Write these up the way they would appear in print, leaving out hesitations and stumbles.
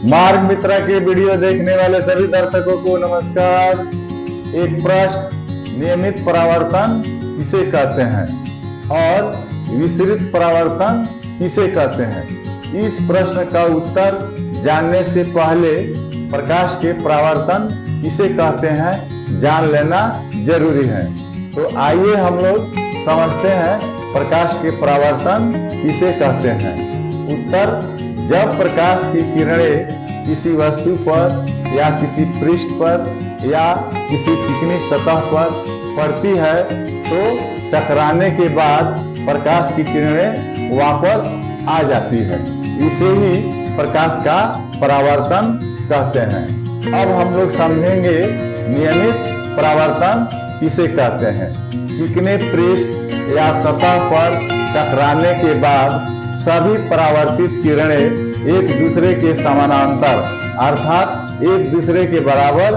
मार्ग मित्रा के वीडियो देखने वाले सभी दर्शकों को नमस्कार। एक प्रश्न, नियमित परावर्तन किसे कहते हैं और विसरित परावर्तन किसे कहते हैं? इस प्रश्न का उत्तर जानने से पहले प्रकाश के परावर्तन किसे कहते हैं जान लेना जरूरी है। तो आइए हम लोग समझते हैं प्रकाश के परावर्तन किसे कहते हैं। उत्तर, जब प्रकाश की किरणें किसी वस्तु पर या किसी पृष्ठ पर या किसी चिकनी सतह पर पड़ती है तो टकराने के बाद प्रकाश की किरणें वापस आ जाती है। इसे ही प्रकाश का परावर्तन कहते हैं। अब हम लोग समझेंगे नियमित परावर्तन किसे कहते हैं। चिकने पृष्ठ या सतह पर टकराने के बाद सभी परावर्तित किरणें एक दूसरे के समानांतर अर्थात एक दूसरे के बराबर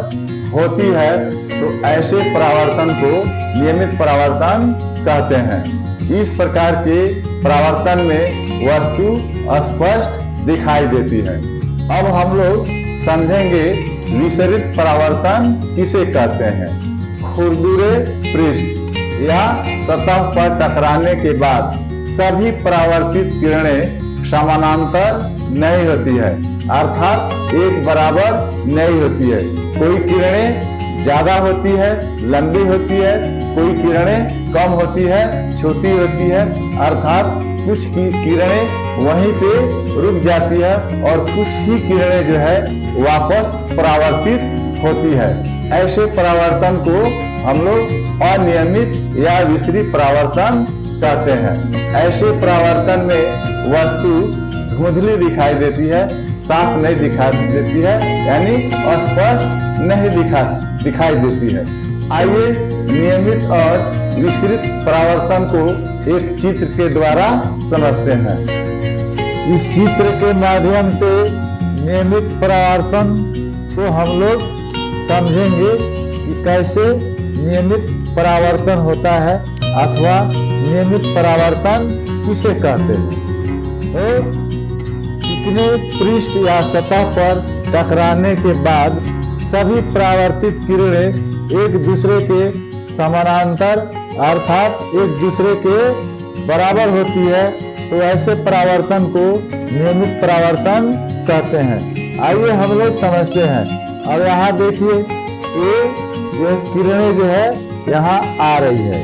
होती है तो ऐसे परावर्तन को नियमित परावर्तन कहते हैं। इस प्रकार के परावर्तन में वस्तु स्पष्ट दिखाई देती है। अब हम लोग समझेंगे विसरित परावर्तन किसे कहते हैं। खुरदुरे पृष्ठ या सतह पर टकराने के बाद सभी परावर्तित किरणें समानांतर नहीं होती है अर्थात एक बराबर नहीं होती है। कोई किरणें ज्यादा होती है, लंबी होती है, कोई किरणें कम होती है, छोटी होती है अर्थात कुछ की किरणें वहीं पे रुक जाती है और कुछ ही किरणें जो है वापस परावर्तित होती है। ऐसे परावर्तन को हम लोग अनियमित या विसरित परावर्तन कहते हैं। ऐसे परावर्तन में वस्तु धुंधली दिखाई देती है, साफ नहीं दिखाई देती है, यानी स्पष्ट नहीं दिखाई देती है। आइए नियमित और विसरित परावर्तन को एक चित्र के द्वारा समझते हैं। इस चित्र के माध्यम से नियमित परावर्तन को हम लोग समझेंगे कि कैसे नियमित परावर्तन होता है अथवा नियमित परावर्तन किसे कहते हैं। तो चिकने पृष्ठ या सतह पर टकराने के बाद सभी परावर्तित किरणें एक दूसरे के समानांतर अर्थात एक दूसरे के बराबर होती है तो ऐसे परावर्तन को नियमित परावर्तन कहते हैं। आइए हम लोग समझते हैं। अब यहाँ देखिए ये जो किरणें जो है यहाँ आ रही है,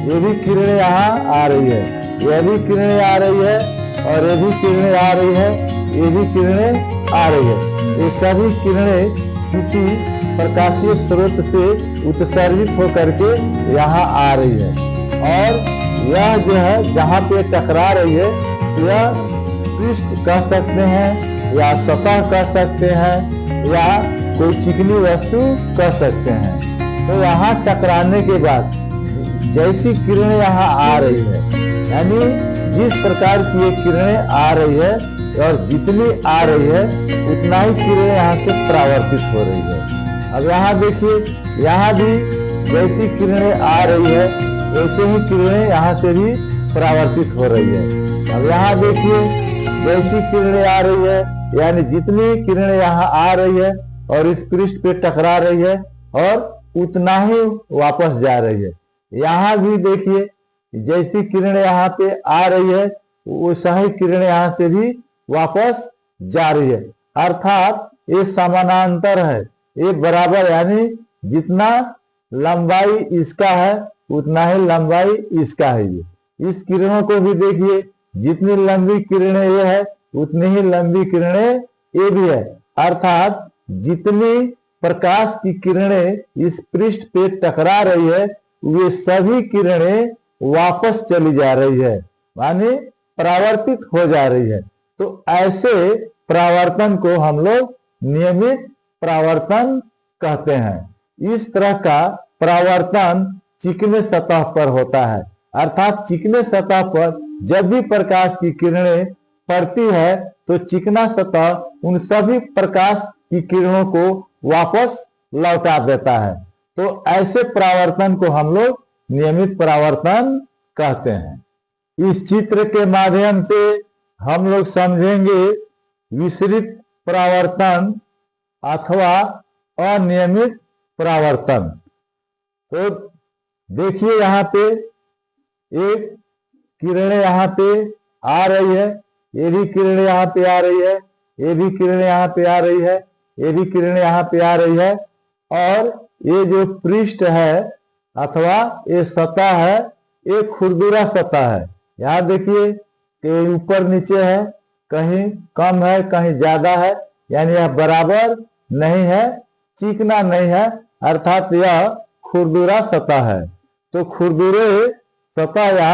ये भी किरणें यहाँ आ रही है, यह भी किरणें आ रही है और ये भी किरणें आ रही है, ये भी किरणें आ रही है। ये सभी किरणें किसी प्रकाशीय स्रोत से उत्सर्जित होकर के यहाँ आ रही है और यह जो है जहाँ पे टकरा रही है यह पृष्ठ कह सकते हैं या सतह कह सकते हैं या कोई चिकनी वस्तु कह सकते हैं। तो यहाँ टकराने के बाद जैसी किरणें यहाँ आ रही है यानी जिस प्रकार की ये किरणें आ रही है और जितनी आ रही है उतना ही किरणें यहाँ से परावर्तित हो रही है। अब यहाँ देखिए यहाँ भी जैसी किरणें आ रही है वैसे ही किरणें यहाँ से भी परावर्तित हो रही है। अब यहाँ देखिए जैसी किरणें आ रही है यानी जितनी किरणें यहाँ आ रही है और इस पृष्ठ पे टकरा रही है और उतना ही वापस जा रही है। यहाँ भी देखिए जैसी किरणें यहाँ पे आ रही है वैसा ही किरणें यहाँ से भी वापस जा रही है अर्थात ये समानांतर है, ये बराबर यानी जितना लंबाई इसका है उतना ही लंबाई इसका है। ये इस किरणों को भी देखिए जितनी लंबी किरणें ये है उतनी ही लंबी किरणें ये भी है अर्थात जितनी प्रकाश की किरणें इस पृष्ठ पे टकरा रही है वे सभी किरणें वापस चली जा रही है माने परावर्तित हो जा रही है। तो ऐसे परावर्तन को हम लोग नियमित परावर्तन कहते हैं। इस तरह का परावर्तन चिकने सतह पर होता है अर्थात चिकने सतह पर जब भी प्रकाश की किरणें पड़ती है तो चिकना सतह उन सभी प्रकाश की किरणों को वापस लौटा देता है। तो ऐसे परावर्तन को हम लोग नियमित परावर्तन कहते हैं। इस चित्र के माध्यम से हम लोग समझेंगे विसरित परावर्तन अथवा अनियमित परावर्तन। तो देखिए यहाँ पे एक किरणें यहाँ पे आ रही है, ये भी किरणें यहाँ पे आ रही है, ये भी किरणें यहाँ पे आ रही है, ये भी किरणें यहाँ पे आ रही है। और ये जो पृष्ठ है अथवा ये सतह है, ये खुरदुरा सतह है। यहाँ देखिए कि ऊपर नीचे है, कहीं कम है कहीं ज्यादा है, यानी यह बराबर नहीं है, चिकना नहीं है, अर्थात यह खुरदुरा सतह है। तो खुरदुरे सतह या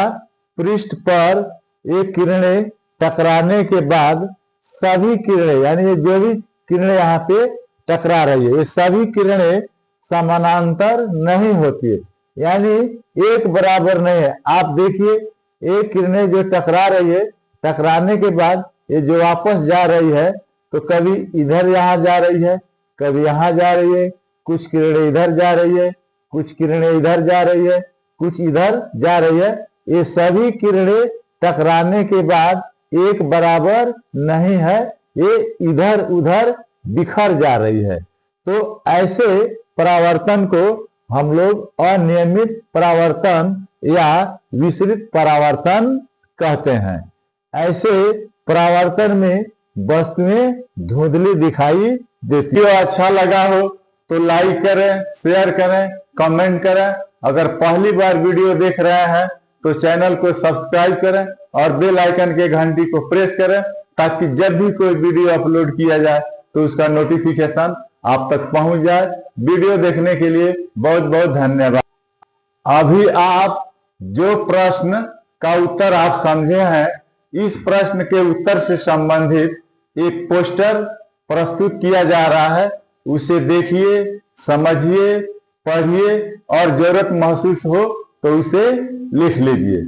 पृष्ठ पर ये किरणें टकराने के बाद सभी किरणें, यानी ये जो भी किरणें यहाँ पे टकरा रही है, ये सभी किरणें समानांतर नहीं होती है, यानी एक बराबर नहीं है। आप देखिए एक किरणें जो टकरा रही है, टकराने के बाद ये जो वापस जा रही है, तो कभी इधर यहाँ जा रही है, कभी यहाँ जा रही है, कुछ किरणें इधर जा रही है, कुछ किरणें इधर जा रही है, कुछ इधर जा रही है। ये सभी किरणें टकराने के बाद एक बराबर नहीं है, ये इधर उधर बिखर जा रही है। तो ऐसे परावर्तन को हम लोग अनियमित परावर्तन या विसरित परावर्तन कहते हैं। ऐसे परावर्तन में वस्तुएं धुंधली दिखाई देती है। अच्छा लगा हो तो लाइक करें, शेयर करें, कमेंट करें। अगर पहली बार वीडियो देख रहे हैं तो चैनल को सब्सक्राइब करें और बेल आइकन के घंटी को प्रेस करें, ताकि जब भी कोई वीडियो अपलोड किया जाए तो उसका नोटिफिकेशन आप तक पहुंच जाए। वीडियो देखने के लिए बहुत बहुत धन्यवाद। अभी आप जो प्रश्न का उत्तर आप समझे हैं, इस प्रश्न के उत्तर से संबंधित एक पोस्टर प्रस्तुत किया जा रहा है। उसे देखिए, समझिए, पढ़िए और जरूरत महसूस हो तो उसे लिख लीजिए।